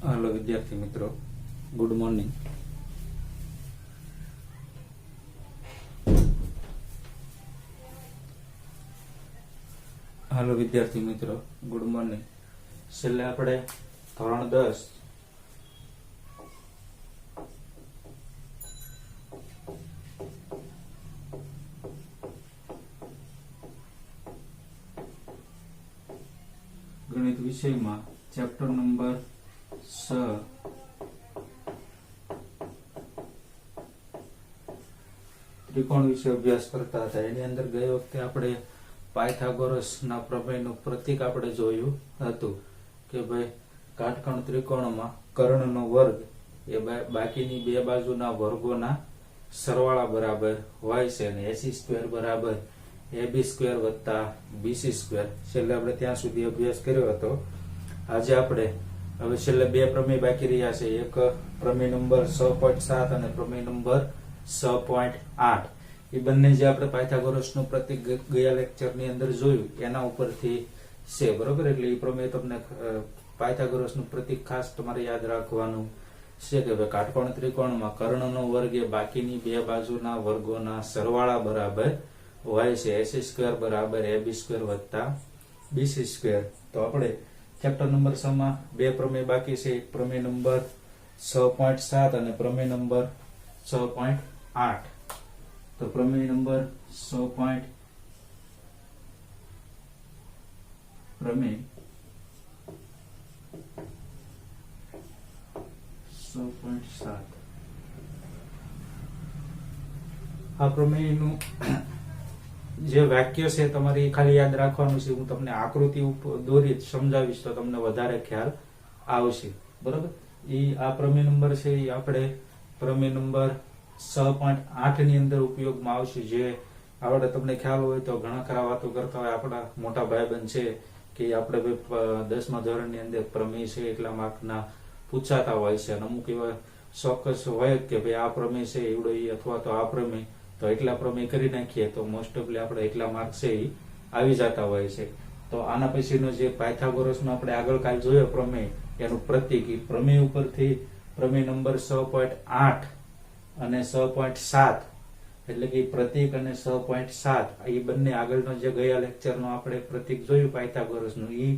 Hello विद्यार्थी मित्रों, good morning. Hello विद्यार्थी मित्रों, गुड मॉर्निंग। छेल्ले आपणे धोरण 10 गणित विषय में चैप्टर नंबर 6 त्रिकोण विषय अभ्यास करता था। एनी अंदर गए वखते आपणे पायथागोरसना प्रमेयनुं प्रतीक आपणे जोयुं हतुं के भाई काटकोण त्रिकोणमां कर्णनो वर्ग ए बाकीनी बे बाजुना वर्गोना सरवाळा बराबर होय छे अने AC स्क्वेर बराबर AB स्क्वेर वत्ता BC स्क्वेर। छेल्ले आपणे त्यां सुधी अभ्यास कर्यो हतो। આજે આપણે હવે છેલ્લે બે પ્રમેય બાકી રહ્યા છે, એક પ્રમેય નંબર 6.7 અને પ્રમેય નંબર 6.8। એ બંને જે આપણે પાયથાગોરસનું પ્રતીક ગયા લેક્ચરની અંદર જોયું એના ઉપરથી છે, બરોબર। એટલે એ પ્રમેય તમને પાયથાગોરસનું પ્રતીક ખાસ તમારે યાદ રાખવાનું છે કે કાટકોણ ત્રિકોણમાં કર્ણનો વર્ગ એ બાકીની બે બાજુના વર્ગોના સરવાળા બરાબર હોય છે। AC સ્ક્વેર બરાબર AB સ્ક્વેર વત્તા BC સ્ક્વેર। તો આપણે ચેપ્ટર નંબર 6 માં બે પ્રમેય બાકી છે, એક પ્રમેય નંબર 6.7 અને પ્રમેય નંબર 6.8। તો પ્રમેય નંબર 6.7 આ પ્રમેયનું જે વાક્ય છે તમારે ખાલી યાદ રાખવાનું છે। હું તમને આકૃતિ દોરી સમજાવીશ તો તમને વધારે ખ્યાલ આવશે, બરાબર। આ પ્રમેય નંબર છે એ આપણે પ્રમેય નંબર 6.8 ની અંદર ઉપયોગમાં આવશે। જે આપણે તમને ખ્યાલ હોય તો ઘણા ખરા વાતો કરતા હોય આપણા મોટા ભાઈબંધ છે કે આપણે 10મા ધોરણની અંદર પ્રમેય છે એટલા માર્કના પૂછાતા હોય છે, અને અમુક એવા ચોક્કસ હોય કે ભાઈ આ પ્રમેય છે એવડો અથવા તો આ પ્રમેય તો એટલા પ્રમેય કરી નાખીએ તો મોસ્ટ ઓફલી આપણે એટલા માર્ક છે એ આવી જતા હોય છે। તો આના પછીનો જે પાયથાગોરસનો આપણે આગળ કાલ જોયો પ્રમેય એનું પ્રતીક, એ પ્રમેય ઉપરથી પ્રમેય નંબર 6.8 અને 6.7 એટલે કે પ્રતીક અને 6.7 એ બંને આગળનો જે ગયા લેક્ચરનો આપણે પ્રતીક જોયું પાયથાગોરસનું એ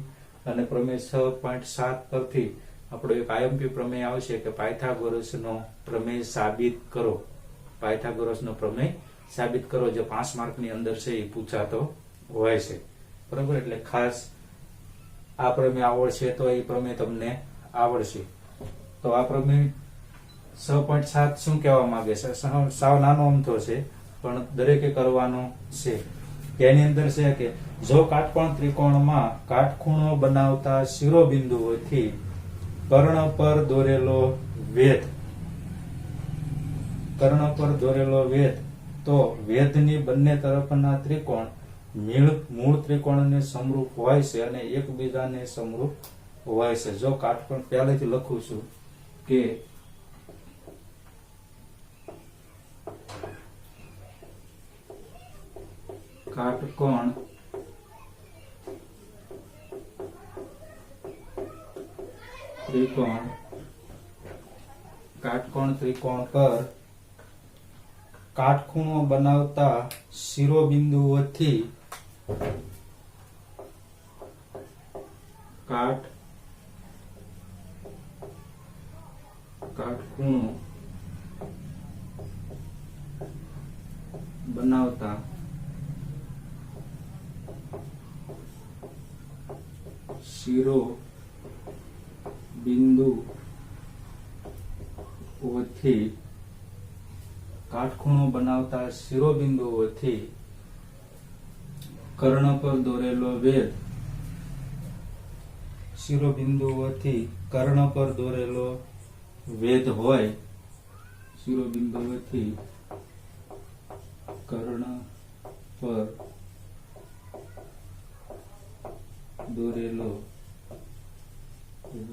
અને પ્રમેય 6.7 પરથી આપણો એક IMP પ્રમેય આવશે કે પાયથાગોરસનો પ્રમેય સાબિત કરો। પાયથાગોરસનો પ્રમેય સાબિત કરો જે 5 માર્કની અંદર છે એ પૂછાતો હોય છે, બરાબર। એટલે ખાસ આ પ્રમેય આવડશે તો એ પ્રમેય તમને આવડશે। તો આ પ્રમેય 6.7 શું કહેવા માંગે છે? સાવ નાનો અમથો છે પણ દરેકે કરવાનો છે। એની અંદર છે કે જો કાટકોણ ત્રિકોણમાં કાટખૂણો બનાવતા શિરોબિંદુઓથી કર્ણ પર દોરેલો વેધ તો વેધની બંને તરફના ત્રિકોણ મૂળ ત્રિકોણને સમરૂપ હોય છે અને એકબીજાને સમરૂપ હોય છે। જો કાટકોણ પહેલેથી લખું છું કે કાટકોણ ત્રિકોણ પર કાટખૂણો બનાવતા શિરોબિંદુઓથી કાટખૂણો બનાવતા શિરોબિંદુઓથી કર્ણ પર દોરેલો વેધ શિરોબિંદુઓથી કર્ણ પર દોરેલો વેધ હોય, શિરોબિંદુઓથી કર્ણ પર દોરેલો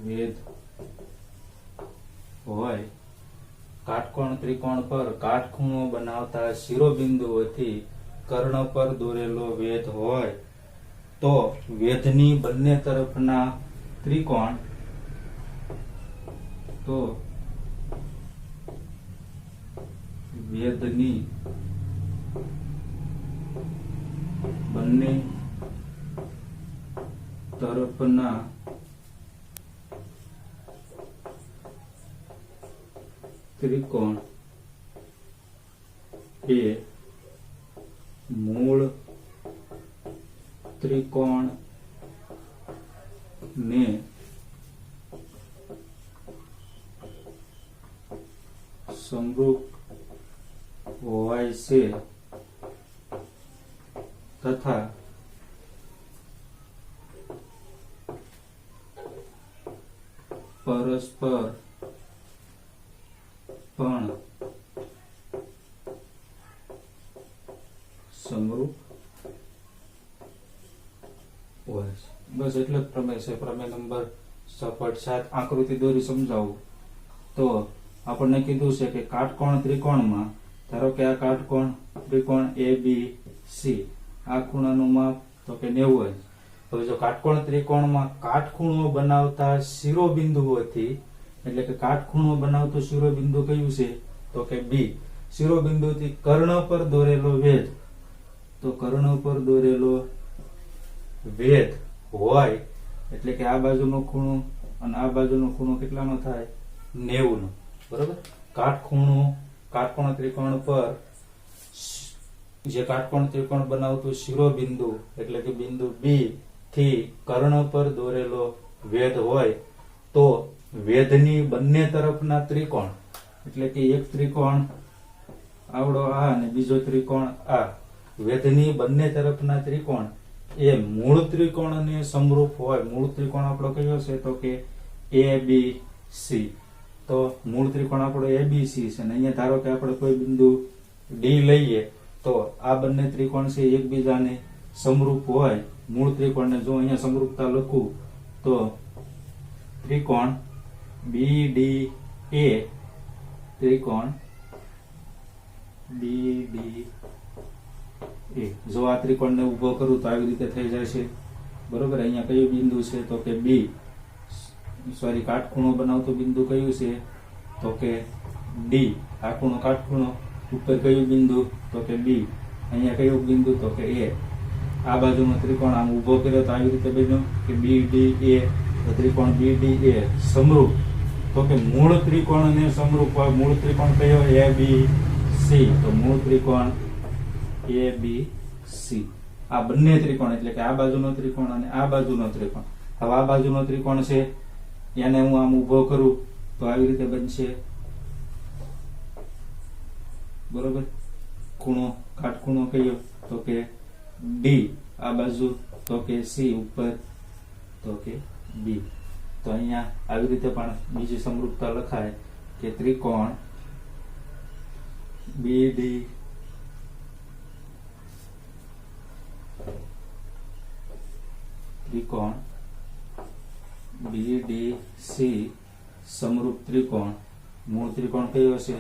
વેધ હોય, કાટકોણ ત્રિકોણ પર કાટખૂણો બનાવતા શિરોબિંદુઓથી કર્ણ પર દોરેલો વેધ હોય તો વેધની બંને તરફના ત્રિકોણ તો વેધની બંને તરફના ત્રિકોણ એ મૂળ ત્રિકોણ ને સમરૂપ હોય છે તથા પરસ્પર પણ સમરૂપ હોય છે. બસ એટલો જ પ્રમેય છે. પ્રમેય નંબર 6.7 આકૃતિ દોરી સમજાવું તો આપણને કીધું છે કે કાટકોણ ત્રિકોણમાં ધારો કે આ કાટકોણ ત્રિકોણ ABC, આ ખૂણાનું માપ તો કે 90 જ. હવે જો કાટકોણ ત્રિકોણમાં કાટખૂણો બનાવતા શિરોબિંદુઓથી, એટલે કે કાટખૂણો બનાવતું શિરોબિંદુ કયું છે તો કે B, શિરોબિંદુથી કર્ણ પર દોરેલો વેધ, તો કર્ણ પર દોરેલો વેધ હોય એટલે કે આ બાજુનો ખૂણો અને આ બાજુનો ખૂણો કેટલાનો થાય 90 નો. બરોબર. કાટકોણ ત્રિકોણ પર જે કાટકોણ ત્રિકોણ બનાવતું શિરોબિંદુ એટલે કે બિંદુ B થી કર્ણ પર દોરેલો વેધ હોય તો વેધની બંને તરફના ત્રિકોણ એટલે કે એક ત્રિકોણ આવડો આ અને બીજો ત્રિકોણ આ, વેધની બંને તરફના ત્રિકોણ એ મૂળ ત્રિકોણને સમરૂપ હોય. મૂળ ત્રિકોણ આપણો કયો છે તો કે ABC. તો મૂળ ત્રિકોણ આપણો ABC છે અને અહીંયા ધારો કે આપણે કોઈ બિંદુ D લઈએ તો આ બંને ત્રિકોણ છે એકબીજાને સમરૂપ હોય. મૂળ ત્રિકોણને જો અહીંયા સમરૂપતા લખું તો ત્રિકોણ BDA, ત્રિકોણ BDA, જો આ ત્રિકોણને ઉભો કરું તો આવી રીતે થઈ જાય છે. બરોબર. અહીંયા કયું બિંદુ છે તો કે B, સોરી કાટખૂણો બનાવતું બિંદુ કયું છે તો કે D, આ ખૂણો કાટખૂણો ઉપર કયું બિંદુ તો કે B, અહીંયા કયું બિંદુ તો કે A. આ બાજુનો ત્રિકોણ આમ ઉભો કર્યો તો આવી રીતે બન્યો કે BDA, તો ત્રિકોણ BDA સમરૂપ તો કે મૂળ ત્રિકોણને સમરૂપ હોય. મૂળ ત્રિકોણ કયો ABC, તો મૂળ ત્રિકોણ ABC. આ બંને ત્રિકોણ એટલે કે આ બાજુનો ત્રિકોણ અને આ બાજુનો ત્રિકોણ. હવે આ બાજુનો ત્રિકોણ છે એને હું આમ ઉભો કરું તો આવી રીતે બનશે. બરોબર. ખૂણો કાટખૂણો કયો તો કે D, આ બાજુ તો કે C, ઉપર તો કે B. તો અહીંયા આવી રીતે પણ બીજી સમરૂપતા લખાય કે ત્રિકોણ BD ત્રિકોણ BDC સમરૂપ ત્રિકોણ, મૂળ ત્રિકોણ કયો છે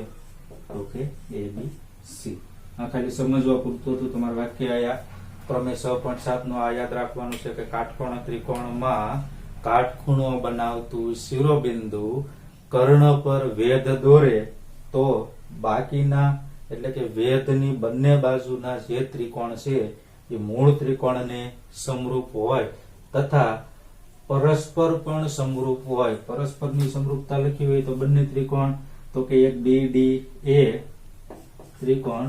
તો કે ABC. આ ખાલી સમજવા પૂરતું હતું. તમારે વાક્ય આયા પ્રમેય 6.7 નો આ યાદ રાખવાનું છે કે કાટકોણ ત્રિકોણમાં કાટખૂણો બનાવતું શિરોબિંદુ કર્ણ પર વેધ દોરે તો બાકીના એટલે કે વેધની બંને બાજુના જે ત્રિકોણ છે એ મૂળ ત્રિકોણને સમરૂપ હોય તથા પરસ્પર પણ સમરૂપ હોય. પરસ્પરની સમરૂપતા લખી હોય તો બંને ત્રિકોણ તો કે એક BDA, ત્રિકોણ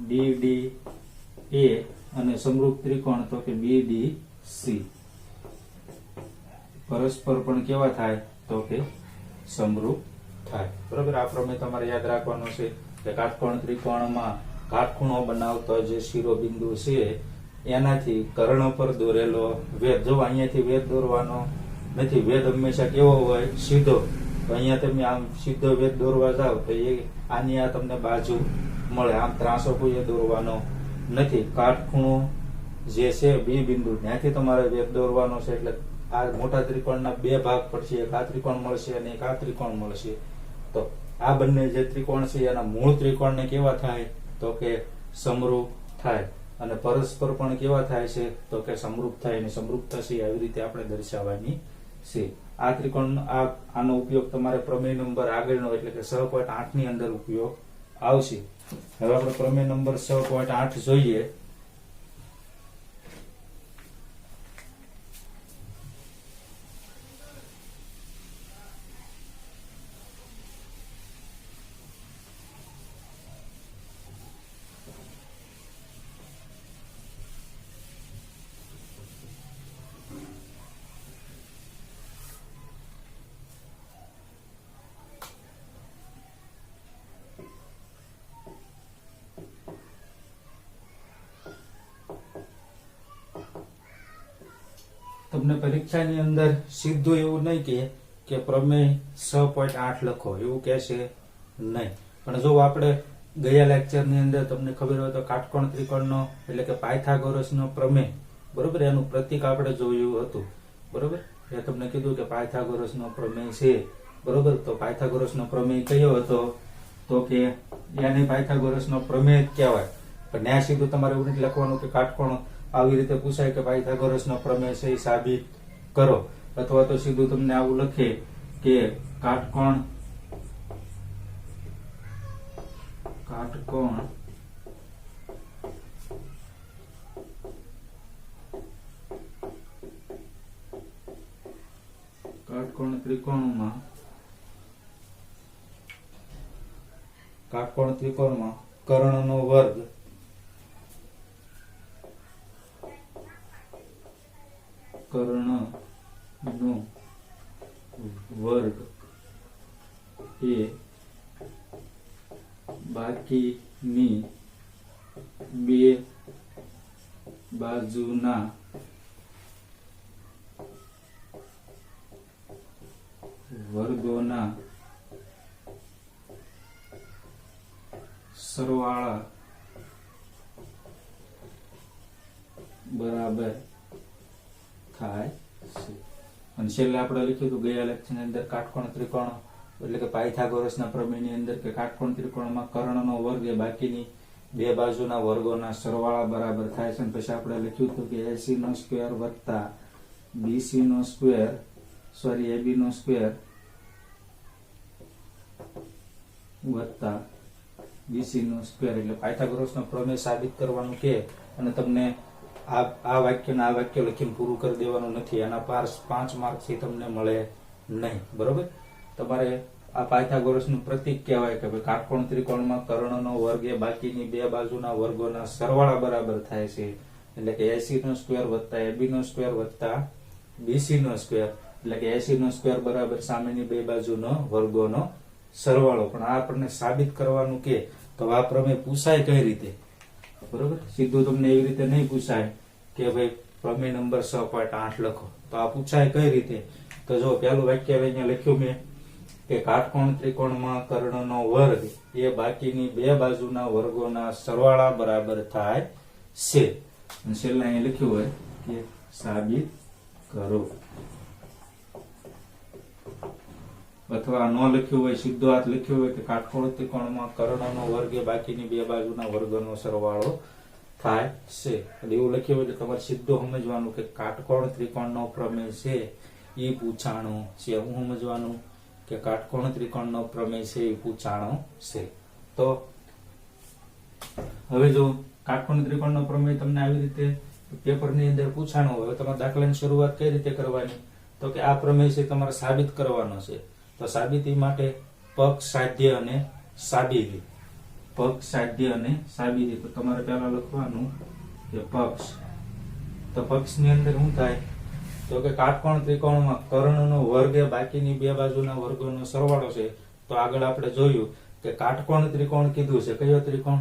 BDA અને સમરૂપ ત્રિકોણ તો કે BDC. પરસ્પર પણ કેવા થાય તો કે સમરૂપ થાય. બરોબર. આ પ્રમેય તમારે યાદ રાખવાનો છે કે કાટકોણ ત્રિકોણમાં કાટખૂણો બનાવતો જે શિરોબિંદુ છે એનાથી કર્ણ પર દોરેલો વેધ, જો અહીંયાથી વેધ દોરવાનો નથી, વેધ હંમેશા કેવો હોય સીધો, તો અહીંયા તમે આમ સીધો વેધ દોરવા જાવ તો એ આની આ તમને બાજુ મળે, આમ ત્રાસો કોઈ દોરવાનો નથી. કાટખૂણો જે છે B બિંદુ ત્યાંથી તમારે વેધ દોરવાનો છે એટલે આ મોટા ત્રિકોણના બે ભાગ પડશે, એક આ ત્રિકોણ મળશે અને એક આ ત્રિકોણ મળશે. તો આ બંને જે ત્રિકોણ છે એના મૂળ ત્રિકોણને કેવા થાય તો કે સમરૂપ થાય અને પરસ્પર પણ કેવા થાય છે તો કે સમરૂપ થાય. અને સમરૂપતા છે આવી રીતે આપણે દર્શાવવાની છે. આ ત્રિકોણ આનો ઉપયોગ તમારે પ્રમેય નંબર આગળનો એટલે કે 6.8 ની અંદર ઉપયોગ આવશે. હવે આપણે પ્રમેય નંબર 6.8 જોઈએ. તમને પરીક્ષાની અંદર સીધું એવું નહીં કે પ્રમેય 6.8 લખો એવું કહેશે નહીં. પણ જો આપણે ગયા લેક્ચરની અંદર તમને ખબર હોય તો કાટકોણ ત્રિકોણનો એટલે કે પાયથાગોરસનો પ્રમેય, બરોબર, એનું પ્રતીક આપણે જોયું હતું. બરોબર, એ તમને કીધું કે પાયથાગોરસનો પ્રમેય છે. બરોબર, તો પાયથાગોરસનો પ્રમેય કયો હતો? તો કે એને પાયથાગોરસનો પ્રમેય જ કહેવાય. પણ ત્યાં સીધું તમારે એવું નથી લખવાનું કે કાટકોણ આવી રીતે પૂછાય કે પાયથાગોરસનો પ્રમેય છે એ સાબિત કરો, અથવા તો સીધું તમને આવું લખે કે કાટકોણ ત્રિકોણમાં કર્ણનો વર્ગ એ બાકીની બે બાજુના વર્ગોના સરવાળા બરાબર થાય છે. અને છેલ્લે આપણે લખ્યું હતું ગયા લેક્ચરની અંદર કાટકોણ ત્રિકોણ એટલે કે પાયથાગોરસના પ્રમેયની અંદર કે કાટકોણ ત્રિકોણમાં કર્ણનો વર્ગ એ બાકીની બે બાજુના વર્ગોના સરવાળા બરાબર થાય છે. પછી આપણે લખ્યું હતું કે AC નો સ્ક્વેર વત્તા BC નો સ્ક્વેર AB નો સ્ક્વેર વત્તા BC નો સ્ક્વેર એટલે પાયથાગોરસનો પ્રમેય સાબિત કરવાનું કે, અને તમને આ વાક્યને આ વાક્ય લખીને પૂરું કરી દેવાનું નથી. આના 5 માર્ક્સથી તમને મળે નહીં. બરોબર, તમારે આ પાયથાગોરસનું પ્રતીક કહેવાય કે ભાઈ કાટકોણ ત્રિકોણમાં કર્ણનો વર્ગ એ બાકીની બે બાજુના વર્ગોના સરવાળા બરાબર થાય છે. એટલે કે AC નો સ્ક્વેર વત્તા AB નો સ્ક્વેર વત્તા BC નો સ્ક્વેર એટલે કે AC નો સ્ક્વેર બરાબર સામેની બે બાજુનો વર્ગોનો સરવાળો. પણ આ આપણને સાબિત કરવાનું કે તો આ પ્રમેય પૂછાય કઈ રીતે? બરોબર, સીધું તમને એવી રીતે નહીં પૂછાય કે ભાઈ પ્રમેય નંબર 6.8 લખો. તો આ પૂછાય કઈ રીતે? તો જો પહેલું વાક્ય અહીંયા લખ્યું મેં કે કાટકોણ ત્રિકોણમાં કર્ણનો વર્ગ એ બાકીની બે બાજુના વર્ગોના સરવાળા બરાબર થાય છે. અને છેલ્લે અહીંયા લખ્યું હોય કે સાબિત કરો, અથવા ન લખ્યું હોય સીધો હાથ લખ્યું હોય કે કાટકોણ ત્રિકોણમાં કર્ણનો વર્ગ એ બાકીની બે બાજુના વર્ગોનો સરવાળો થાય છે. એવું લખ્યું હોય એટલે તમારે સીધું સમજવાનું કે કાટકોણ ત્રિકોણનો પ્રમેય છે એ પૂછાણું છે. હું સમજવાનું કે કાટકોણ ત્રિકોણનો પ્રમેય છે એ પૂછાણો છે. તો હવે જો કાટકોણ ત્રિકોણનો પ્રમેય તમને આવી રીતે પેપરની અંદર પૂછાણો હોય, તમારે દાખલાની શરૂઆત કઈ રીતે કરવાની? તો કે આ પ્રમેય છે તમારે સાબિત કરવાનો છે. તો સાબિતી માટે પક્ષ, સાધ્ય અને સાબિતી. પક્ષ, સાધ્ય અને સાબિતી. તો તમારે પહેલા લખવાનું કે પક્ષ. તો પક્ષની અંદર શું થાય? તો કે કાટકોણ ત્રિકોણમાં કર્ણનો વર્ગ એ બાકીની બે બાજુના વર્ગોનો સરવાળો છે. તો આગળ આપણે જોયું કે કાટકોણ ત્રિકોણ કીધું છે. કયો ત્રિકોણ?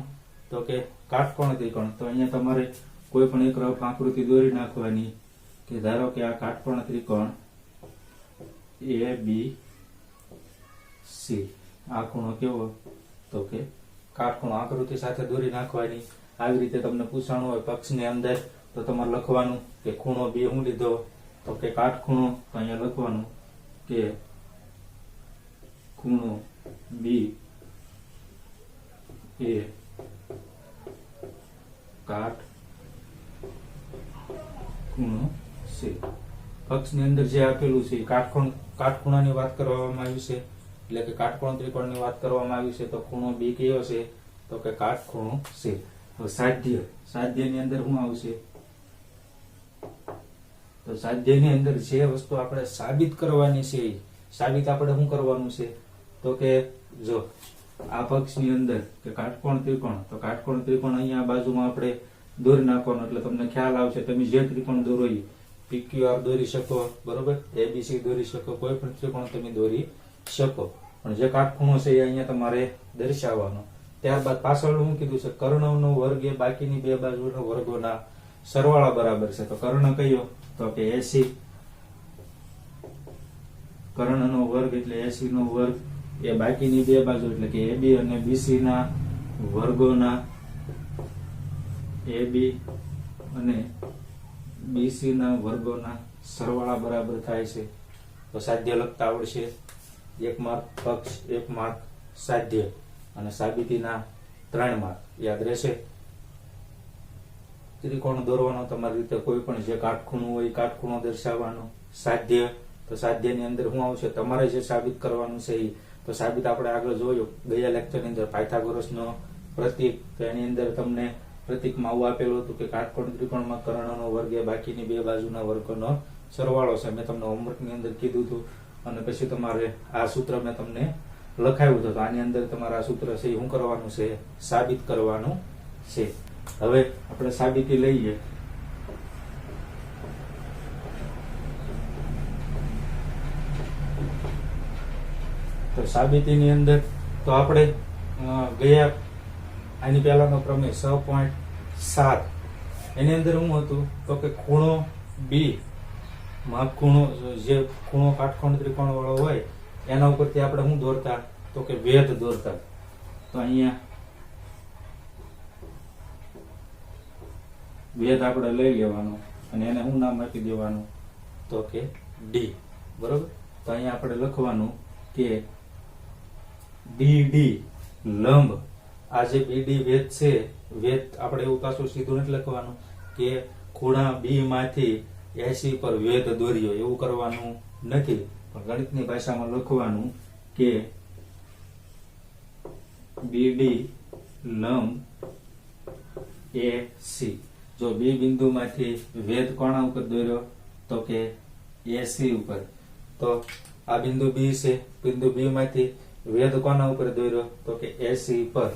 તો કે કાટકોણ ત્રિકોણ. તો અહીંયા તમારે કોઈ પણ એક રફ આકૃતિ દોરી નાખવાની કે ધારો કે આ કાટકોણ ત્રિકોણ ABC, આ ખૂણો કેવો? તો કે કાટખૂણો. આકૃતિ સાથે દોરી નાખવાની. આવી રીતે તમને પૂછવાનું હોય પક્ષની અંદર તો તમારે લખવાનું કે ખૂણો B હું લીધો? તો કે કાટખૂણો. તો અહીંયા લખવાનું કે ખૂણો B એ કાટખૂણો છે. પક્ષની અંદર જે આપેલું છે કાટખૂણાની વાત કરવામાં આવી છે, એટલે કે કાટકોણ ત્રિકોણની વાત કરવામાં આવી છે. તો ખૂણો બી કયો છે? તો કે કાટખૂણો છે. હવે સાધ્યની અંદર શું આવશે? તો સાધ્યની અંદર જે વસ્તુ આપણે સાબિત કરવાની છે, સાબિત આપણે શું કરવાનું છે? તો કે જો આ પક્ષની અંદર કે કાટકોણ ત્રિકોણ, તો કાટકોણ ત્રિકોણ અહીંયા બાજુમાં આપણે દોરી નાખવાનો, એટલે તમને ખ્યાલ આવશે. તમે જે ત્રિકોણ દોરો PQR દોરી શકો, બરોબર, ABC દોરી શકો, કોઈ પણ ત્રિકોણ તમે દોરી શકો, પણ જે કાટખૂણો છે એ અહીંયા તમારે દર્શાવવાનો. ત્યારબાદ પાછળ શું કીધું છે? કર્ણનો વર્ગ એ બાકીની બે બાજુના વર્ગોના સરવાળા બરાબર છે. તો કર્ણ કયો? તો કે 80. કર્ણનો વર્ગ એટલે 80 નો વર્ગ એ બાકીની બે બાજુ એટલે કે AB અને BC ના વર્ગોના, AB અને BC ના વર્ગોના સરવાળા બરાબર થાય છે. તો સાધ્ય લખતા આવડશે. 1 માર્ક પક્ષ, 1 માર્ક સાધ્ય, અને સાબિતીના 3 માર્ક યાદ રહેશે. ત્રિકોણ દોરવાનો તમારી રીતે, કોઈ પણ જે કાટખૂણો હોય કાટખૂણો દર્શાવવાનો. સાધ્ય, તો સાધ્યની અંદર શું આવશે? તમારે જે સાબિત કરવાનું છે એ. તો સાબિત આપણે આગળ જોયું ગયા લેક્ચરની અંદર, પાયથાગોરસનો પ્રતીક. તો એની અંદર તમને પ્રતીકમાં આવું આપેલું હતું કે કાટકોણ ત્રિકોણમાં કર્ણનો વર્ગ એ બાકીની બે બાજુના વર્ગોનો સરવાળો છે. મેં તમને હોમવર્કની અંદર કીધું હતું, અને પછી તમારે આ સૂત્ર મેં તમને લખાવ્યું હતું. તો આની અંદર તમારે આ સૂત્ર છે એ શું કરવાનું છે? સાબિત કરવાનું છે. હવે આપણે સાબિતી લઈએ. તો સાબિતીની અંદર તો આપણે ગયા આની પહેલાનો પ્રમેય 6.7 એની અંદર શું હતું? તો કે ખૂણો બી માં ખૂણો, જે ખૂણો કાટકોણ ત્રિકોણ વાળો હોય એના ઉપરથી આપણે શું દોરતા? તો કે વેધ દોરતા. તો અહીંયા વેધ આપણે લઈ લેવાનો અને એને શું નામ આપી દેવાનું? તો કે ડી. બરોબર. તો અહીંયા આપણે લખવાનું કે BD લંબ, આ જે BD વેધ છે, વેધ આપણે એવું પાછું સીધું નથી લખવાનું કે ખૂણા B માંથી 80 પર વેધ દોર્યો, એવું કરવાનું નથી. પણ ગણિતની ભાષામાં લખવાનું કે BD લંબ AC. જો B બિંદુમાંથી વેધ કોના ઉપર દોર્યો? તો કે AC ઉપર. તો આ બિંદુ B છે, બિંદુ B માંથી વેધ કોના ઉપર દોર્યો? તો કે AC પર.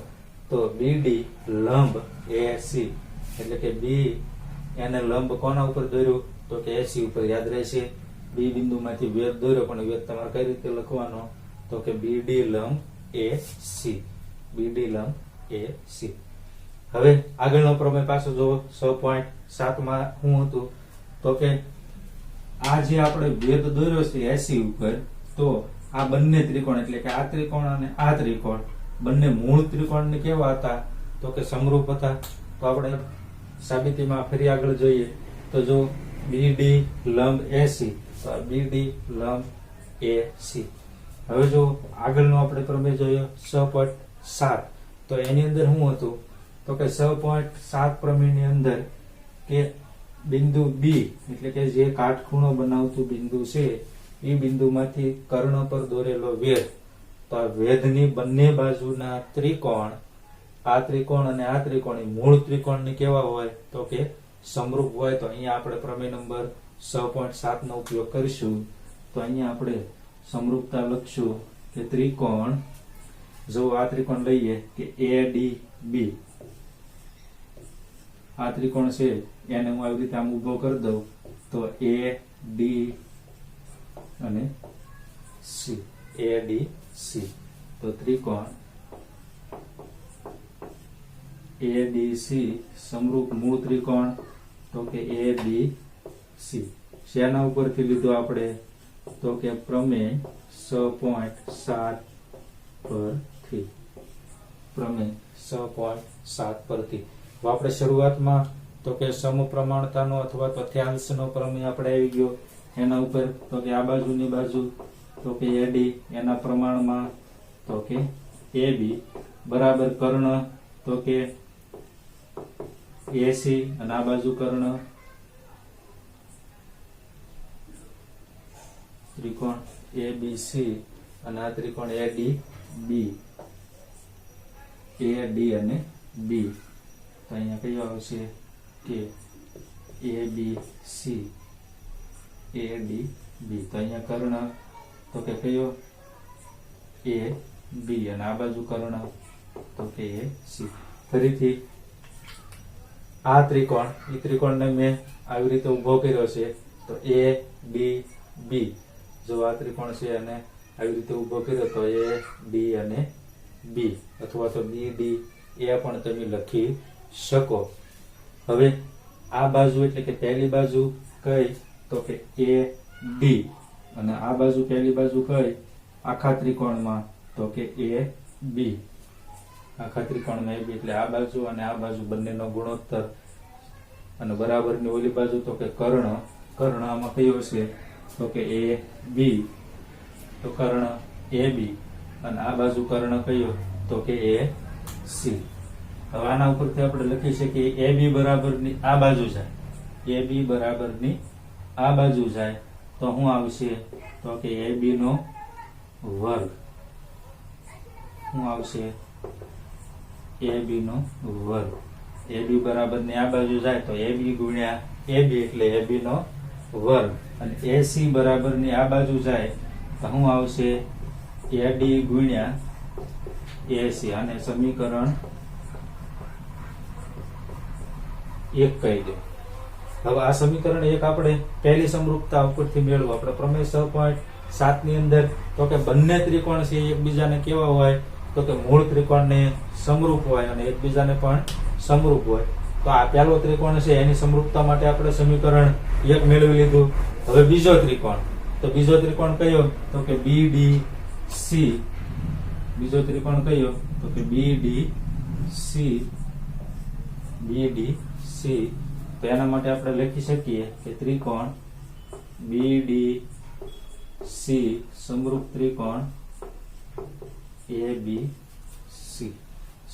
તો BD લંબ AC, એટલે કે B એને લંબ કોના ઉપર દોર્યું? તો કે AC ઉપર. યાદ રહેશે, B બિંદુમાંથી વેધ દોર્યો, પણ વેધ તમારે કઈ રીતે લખવાનો? તો કે BD લંબ AC. BD લંબ AC. હવે આગળનો પ્રમેય પાછો જો 6.7 માં શું હતું? તો કે આ જે આપણે વેધ દોર્યો છે AC ઉપર, તો આ બંને ત્રિકોણ એટલે કે આ ત્રિકોણ અને આ ત્રિકોણ બંને મૂળ ત્રિકોણ ને કેવા હતા? તો કે સમરૂપ હતા. તો આપણે સાબિતીમાં ફરી આગળ જોઈએ. તો જો BD લંબ AC, તો BD લંબ AC. હવે જો આગળનો આપણે પ્રમેય જોયો 6.7, તો એની અંદર શું હતું? તો કે 6.7 પ્રમેયની અંદર કે બિંદુ B એટલે કે જે કાટખૂણો બનાવતું બિંદુ છે એ બિંદુમાંથી કર્ણ પર દોરેલો વેધ, તો આ વેધની બંને બાજુના ત્રિકોણ, આ ત્રિકોણ અને આ ત્રિકોણ મૂળ ત્રિકોણની કેવા હોય? તો કે સમરૂપ હોય. તો અહીંયા આપણે પ્રમેય નંબર 6.7 નો ઉપયોગ કરીશું. તો અહીંયા આપણે સમરૂપતા લખશું કે ત્રિકોણ, જો આ ત્રિકોણ લઈએ કે ADB, આ ત્રિકોણ છે એને હું આવી રીતે આમ ઉભો કરી દઉં, તો AD અને C, ADC. તો ત્રિકોણ ADC સમરૂપ મૂળ ત્રિકોણ, તો કે ABC. શેના ઉપરથી લીધો આપણે? તો કે પ્રમેય 6.7 પરથી. પ્રમેય 6.7 પરથી. તો આપણે શરૂઆતમાં તો કે સમપ્રમાણતાનો અથવા તથ્યાંશનો પ્રમેય આપણે આવી ગયો એના ઉપર. તો કે આ બાજુની બાજુ તો કે AD એના પ્રમાણમાં તો કે AB બરાબર કર્ણ તો કે AC, અને આ બાજુ કર્ણ ત્રિકોણ ABC અને આ ત્રિકોણ ADB, AD અને B. તો અહીંયા કયો આવશે કે ABC ADB. તો અહીંયા કર્ણ તો કે કયો AB અને આ બાજુ કર્ણ તો કે AC. ફરીથી આ ત્રિકોણ એ ત્રિકોણને મેં આવી રીતે ઉભો કર્યો છે તો ABB. જો આ ત્રિકોણ છે અને આવી રીતે ઉભો કર્યો તો AD અને B અથવા તો BD એ પણ તમે લખી શકો. હવે આ બાજુ એટલે કે પહેલી બાજુ કઈ તો કે AD અને આ બાજુ પહેલી બાજુ કઈ આખા ત્રિકોણમાં તો કે AB. આખા ત્રિકોણમાં AB એટલે આ બાજુ અને આ બાજુ બંનેનો ગુણોત્તર અને બરાબરની ઓલી બાજુ તો કે કર્ણ. કર્ણ આમાં કયો છે તો કે AB, તો કર્ણ AB અને આ બાજુ કર્ણ કયો તો કે AC. હવે આના ઉપરથી આપણે લખી શકીએ AB બરાબરની આ બાજુ જાય, AB બરાબરની આ બાજુ જાય તો શું આવશે તો કે AB નો વર્ગ. શું આવશે AB નો વર્ગ. AB બરાબરની આ બાજુ જાય તો AB ગુણ્યા AB એટલે AB નો વર્ગ અને AC બરાબરની આ બાજુ જાય તો શું આવશે AD ગુણ્યા AC. અને સમીકરણ 1 કહી દો. હવે આ સમીકરણ 1 આપણે પહેલી સમરૂપતા ઉપરથી મેળવો. આપણે પ્રમેય 6.7 ની અંદર તો કે બંને ત્રિકોણ છે એકબીજાને કેવા હોય તો કે મૂળ ત્રિકોણને સમરૂપ હોય અને એકબીજાને પણ સમરૂપ હોય. તો આ પહેલો ત્રિકોણ છે એની સમરૂપતા માટે આપણે સમીકરણ 1 મેળવી લીધું. હવે બીજો ત્રિકોણ, તો બીજો ત્રિકોણ કયો તો કે BDC. બીજો ત્રિકોણ કયો તો કે BDC. તો એના માટે આપણે લખી શકીએ કે ત્રિકોણ BDC સમરૂપ ત્રિકોણ ABC.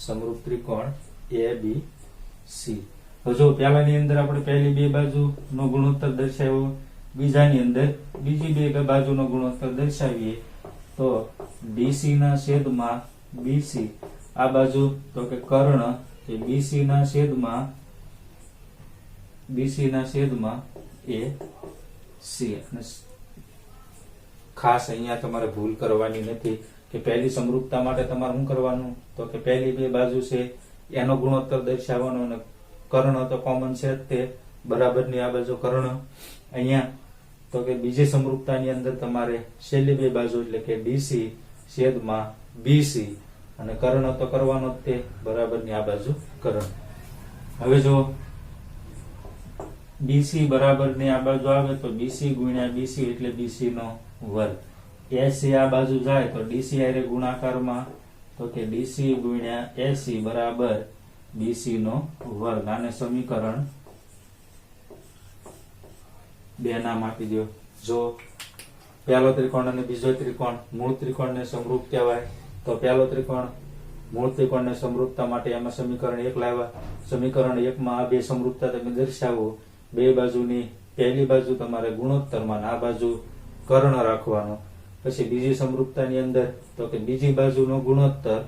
સમરૂપ ત્રિકોણ ABC. હવે જો પહેલાની અંદર આપણે પહેલી બે બાજુનો ગુણોત્તર દર્શાવ્યો, બીજાની અંદર બીજી બે બાજુનો ગુણોત્તર દર્શાવીએ તો DC ના છેદમાં BC. આ બાજુ તો કે કર્ણ કે BC ના છેદમાં AC. અને ખાસ અહીંયા તમારે ભૂલ કરવાની નથી કે પહેલી સમરૂપતા માટે તમારે શું કરવાનું તો કે પહેલી બે બાજુ છે એનો ગુણોત્તર દર્શાવવાનો અને કર્ણ તો કોમન છે તે બરાબરની આ બાજુ કર્ણ. અહીંયા તો કે બીજી સમરૂપતાની અંદર તમારે છેલ્લી બે બાજુ એટલે કે DC છેદમાં BC અને કર્ણ તો કરવાનો જ તે બરાબરની આ બાજુ કર્ણ. હવે જો BC બરાબરની આ બાજુ આવે તો BC ગુણ્યા BC એટલે BC નો વર્ગ. AC આ બાજુ જાય તો DC હારે ગુણાકારમાં તો કે DC ગુણ્યા AC બરાબર BC નો વર્ગ. આને સમીકરણ 2 નામ આપી દો. જો પહેલો ત્રિકોણ અને બીજો ત્રિકોણ મૂળ ત્રિકોણને સમરૂપ કહેવાય તો પહેલો ત્રિકોણ મૂળ ત્રિકોણને સમરૂપતા માટે એમાં સમીકરણ 1 લાવ્યા. સમીકરણ 1 માં આ બે સમરૂપતા તમે દર્શાવો. બે બાજુની પહેલી બાજુ તમારે ગુણોત્તરમાં આ બાજુ કર્ણ રાખવાનો. પછી બીજી સમરૂપતાની અંદર તો કે બીજી બાજુનો ગુણોત્તર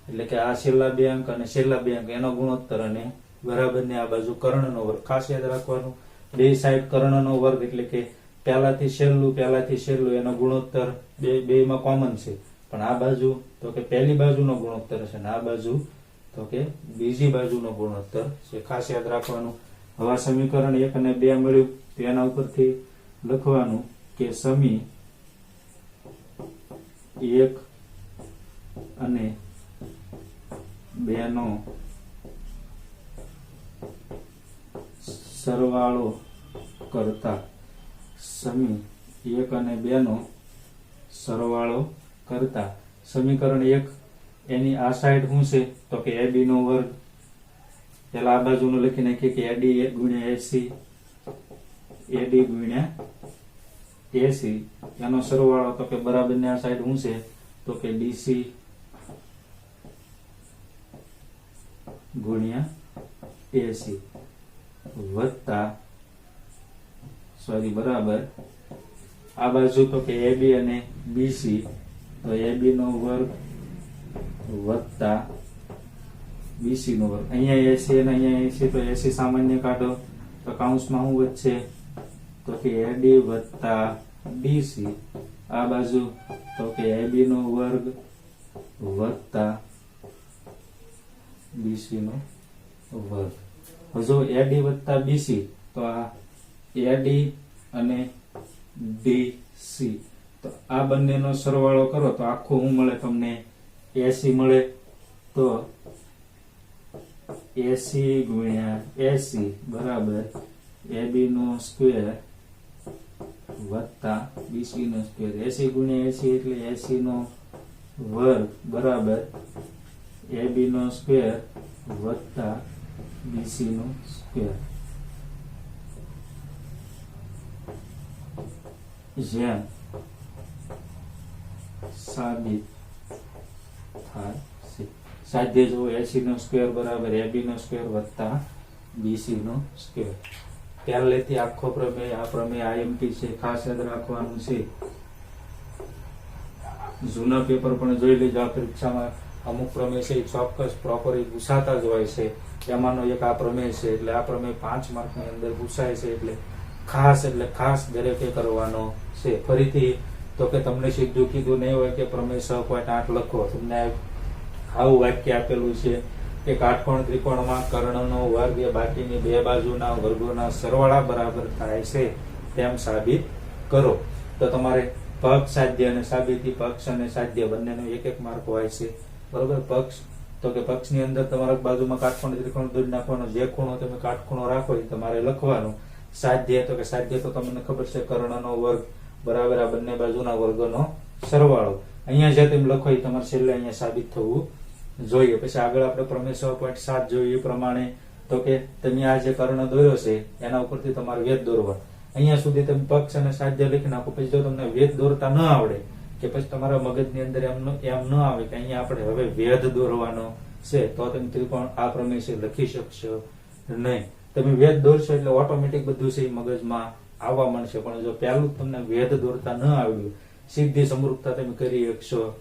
એટલે કે આ છેલ્લા બે અંક અને છેલ્લા બે અંક એનો ગુણોત્તર અને બરાબરની આ બાજુ કર્ણનો વર્ગ. ખાસ યાદ રાખવાનું બે સાઈડ કર્ણનો વર્ગ એટલે કે પહેલાથી છેલ્લું એનો ગુણોત્તર બે માં કોમન છે, પણ આ બાજુ તો કે પહેલી બાજુનો ગુણોત્તર છે અને આ બાજુ તો કે બીજી બાજુનો ગુણોત્તર છે. ખાસ યાદ રાખવાનું. હવે સમીકરણ 1 અને 2 મળ્યું તો એના ઉપરથી લખવાનું કે સમી 1 અને 2 નો સરવાળો કરતા. સમી 1 અને 2 નો સરવાળો કરતા સમીકરણ 1 એની આ સાઈડ શું છે તો કે AB નો વર્ગ. પેલા આ બાજુનું લખી નાખીએ કે AD ગુણ્યા AC, AD ગુણ્યા AC એનો સરવાળો તો કે બરાબરની આ સાઈડ શું છે તો કે DC ગુણ્યા AC વત્તા બરાબર આ બાજુ તો કે AB અને BC, તો AB નો વર્ગ વત્તા BC નો વર્ગ. અહીંયા AC અને અહીંયા AC, તો AC સામાન્ય કાઢો તો કૌંસમાં શું વધશે તો કે AD વત્તા BC. આ બાજુ તો કે AB નો વર્ગ વત્તા BC નો વર્ગ. જો AD વત્તા BC, તો આ AD અને BC, તો આ બંનેનો સરવાળો કરો તો આખું શું મળે તમને AC મળે. તો AC ગુણ્યા AC બરાબર AB નો સ્ક્વેર વત્તા BC નો સ્ક્વેર. AC ગુણ્યા AC એટલે AC નો વર્ગ બરાબર AB નો સ્ક્વેર વત્તા BC નો સ્ક્વેર. જેમ સાબિત થાય છે. સાધ્ય જો AC નો સ્ક્વેર બરાબર AB નો સ્ક્વેર વત્તા BC નો સ્ક્વેર. પહેલેથી આખો પ્રમેય, આ પ્રમેય IMP છે, ખાસ યાદ રાખવાનું છે. જૂના પેપર પણ જોઈ લેજો. આ પરીક્ષામાં અમુક પ્રમેય છે ચોક્કસ પ્રોપરલી પૂછાતા જ હોય છે. એમાંનો એક આ પ્રમેય છે. એટલે આ પ્રમેય 5 માર્કની અંદર પૂછાય છે. એટલે ખાસ દરેકે કરવાનો છે. ફરીથી તો કે તમને સીધું કીધું નહીં હોય કે પ્રમેય 6.8 લખો. તમને આવું વાક્ય આપેલું છે કે કાટકોણ ત્રિકોણમાં કર્ણનો વર્ગ એ બાકીની બે બાજુના વર્ગોના સરવાળા બરાબર થાય છે તેમ સાબિત કરો. તો તમારે પક્ષ સાધ્ય અને સાબિતી, પક્ષ અને સાધ્ય બંનેનો 1-1 માર્ક હોય છે. બરોબર. પક્ષ તો કે પક્ષની અંદર તમારે બાજુમાં કાટકોણ ત્રિકોણ દોરી નાખવાનો. જે ખૂણો તમે કાટખૂણો રાખો એ તમારે લખવાનું. સાધ્ય તો કે સાધ્ય તો તમને ખબર છે કર્ણનો વર્ગ બરાબર આ બંને બાજુના વર્ગોનો સરવાળો. અહીંયા જે તમે લખો એ તમારે છેલ્લે અહીંયા સાબિત થવું જોઈએ. પછી આગળ આપણે પ્રમેય 6.7 જોઈએ એ પ્રમાણે તો કે તમે આ જે કર્ણ દોર્યો છે એના ઉપરથી તમારે વેધ દોરવા. અહીંયા સુધી તમે પક્ષ અને સાધ્ય લખી નાખો. પછી જો તમને વેધ દોરતા ન આવડે કે પછી તમારા મગજની અંદર એમ ન આવે કે અહીંયા આપણે હવે વેધ દોરવાનો છે, તો તમે ત્રિકોણ આ પ્રમેય છે લખી શકશો નહીં. તમે વેધ દોરશો એટલે ઓટોમેટિક બધું છે એ મગજમાં આવવા માંડશે. પણ જો પહેલું તમને વેધ દોરતા ન આવડ્યું, સીધી સમરૂપતા તમે કરી શકશો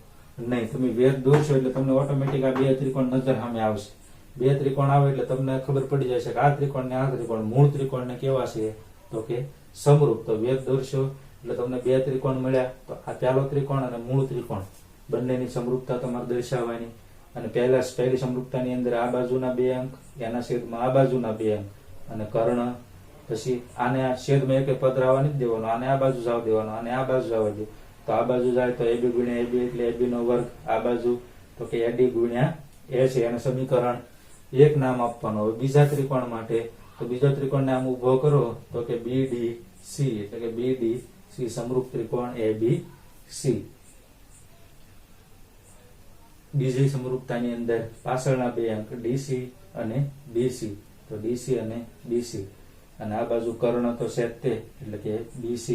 નહીં. તમે વેધ દોરશો એટલે તમને ઓટોમેટિક આ બે ત્રિકોણ નજર સામે આવશે. બે ત્રિકોણ આવે એટલે તમને ખબર પડી જશે કે આ ત્રિકોણ ને આ ત્રિકોણ મૂળ ત્રિકોણ ને કેવા છે તો કે સમરૂપ. તો વેધ દોરશો એટલે તમને બે ત્રિકોણ મળ્યા. તો આ પહેલો ત્રિકોણ અને મૂળ ત્રિકોણ બંનેની સમરૂપતા તમારે દર્શાવવાની. અને પહેલી સમરૂપતાની અંદર આ બાજુના 2 અંક, એના છેદમાં આ બાજુના 2 અંક અને કર્ણ. પછી આને આ છેદમાં એક પદ આવવા નથી દેવાનો, આને આ બાજુ જવા દેવાનો, આને આ બાજુ જવા દે. તો આ બાજુ જાય તો AB ગુણ્યા AB એટલે AB નો વર્ગ. આ બાજુ તો કે AD ગુણ્યા A છે. અને સમીકરણ 1 નામ આપવાનું. હવે બીજા ત્રિકોણ માટે તો બીજો ત્રિકોણ નામ ઉભો કરો તો કે BDC એટલે કે BDC સમરૂપ ત્રિકોણ ABC. બીજી સમરૂપતાની અંદર પાછળના 2 અંક DC અને BC, તો DC અને BC. અને આ બાજુ કર્ણ તો છે તે એટલે કે BC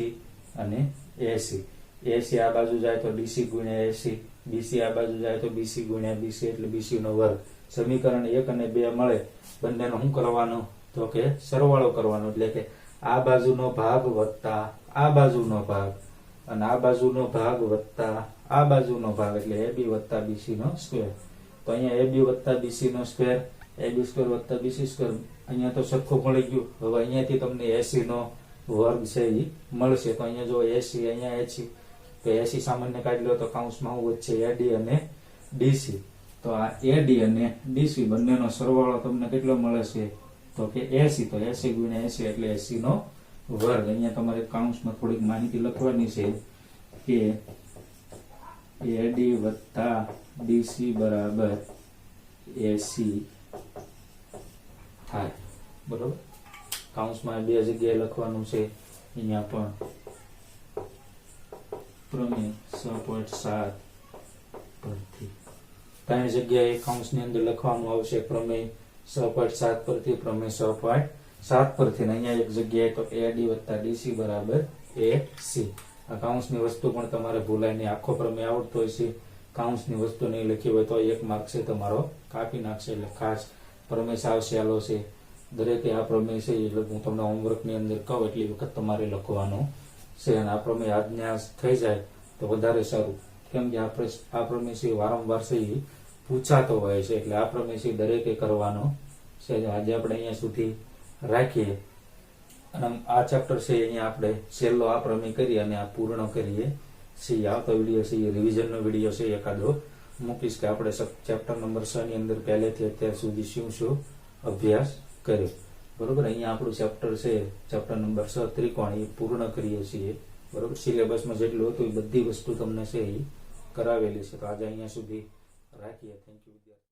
અને AC. AC આ બાજુ જાય તો DC ગુણ્યા AC, BC આ બાજુ જાય તો BC ગુણ્યા BC એટલે BC નો વર્ગ. સમીકરણ 1 અને 2 મળે, બંનેનો શું કરવાનો તો કે સરવાળો કરવાનો. એટલે કે આ બાજુનો ભાગ વત્તા આ બાજુનો ભાગ અને આ બાજુનો ભાગ વત્તા આ બાજુનો ભાગ એટલે AB વત્તા BC નો સ્ક્વેર. તો અહીંયા AB વત્તા BC નો સ્ક્વેર, AB સ્ક્વેર વત્તા BC સ્ક્વેર. અહીંયા તો સરખું મળી ગયું. હવે અહીંયાથી તમને AC નો વર્ગ છે એ મળશે. તો અહીંયા જો AC, અહીંયા AC, તો AC સામાન્ય કાઢી લો તો કૌંસમાં શું વધશે AD અને DC. તો આ AD અને DC બંનેનો સરવાળો તમને કેટલો મળે છે તો કે 80. તો 80 ગુણ્યા 80 એટલે 80 નો વર્ગ. અહીંયા તમારે કૌંસમાં થોડીક માહિતી લખવાની છે કે AD વત્તા DC બરાબર 80 થાય. બરોબર. કૌંસમાં 2 જગ્યાએ લખવાનું છે. અહીંયા પણ પ્રમેય 6.7 પરથી 3 જગ્યાએ કૌંસની અંદર લખવાનું આવશે. પ્રમેય 6.7 પરથી, પ્રમેય 6.7 પરથી. અહીંયા એક જગ્યાએ તો AD વત્તા DC બરાબર AC. આ કૌંસની વસ્તુ પણ તમારે ભૂલાય નહીં. આખો પ્રમેય આવડતો હોય છે, કૌંસની વસ્તુ નહીં લખી હોય તો 1 માર્ક છે તમારો કાપી નાખશે. એટલે ખાસ પ્રમેય સાવ સહેલો છે. દરેકે આ પ્રમેય છે એટલે હું તમને હોમવર્કની અંદર કહું એટલી વખત તમારે લખવાનો છે અને આ પ્રમેય આજ્ઞા થઈ જાય તો વધારે સારું, કેમ કે આ પ્રમેય છે વારંવાર છે એ પૂછાતો હોય છે, એટલે આ પ્રમેય છે દરેકે કરવાનો છે. આજે આપણે અહીંયા સુધી રાખીએ અને આ ચેપ્ટર છે અહીંયા આપણે છેલ્લો આ પ્રમેય કરી અને આ પૂર્ણ કરીએ છીએ. આવતો વિડીયો છે એ રિવિઝનનો વિડીયો છે એકાદો મૂકીશ કે આપણે ચેપ્ટર નંબર 6 ની અંદર પહેલેથી અત્યાર સુધી શું શું અભ્યાસ કર્યો. બરોબર, અહીંયા આપણું ચેપ્ટર છે ચેપ્ટર નંબર 6 ત્રિકોણ એ પૂર્ણ કરીએ છીએ. બરોબર, સિલેબસમાં જેટલું હતું એ બધી વસ્તુ તમને છે એ કરાવેલી છે. તો આજે અહીંયા સુધી રાખીએ. Thank you.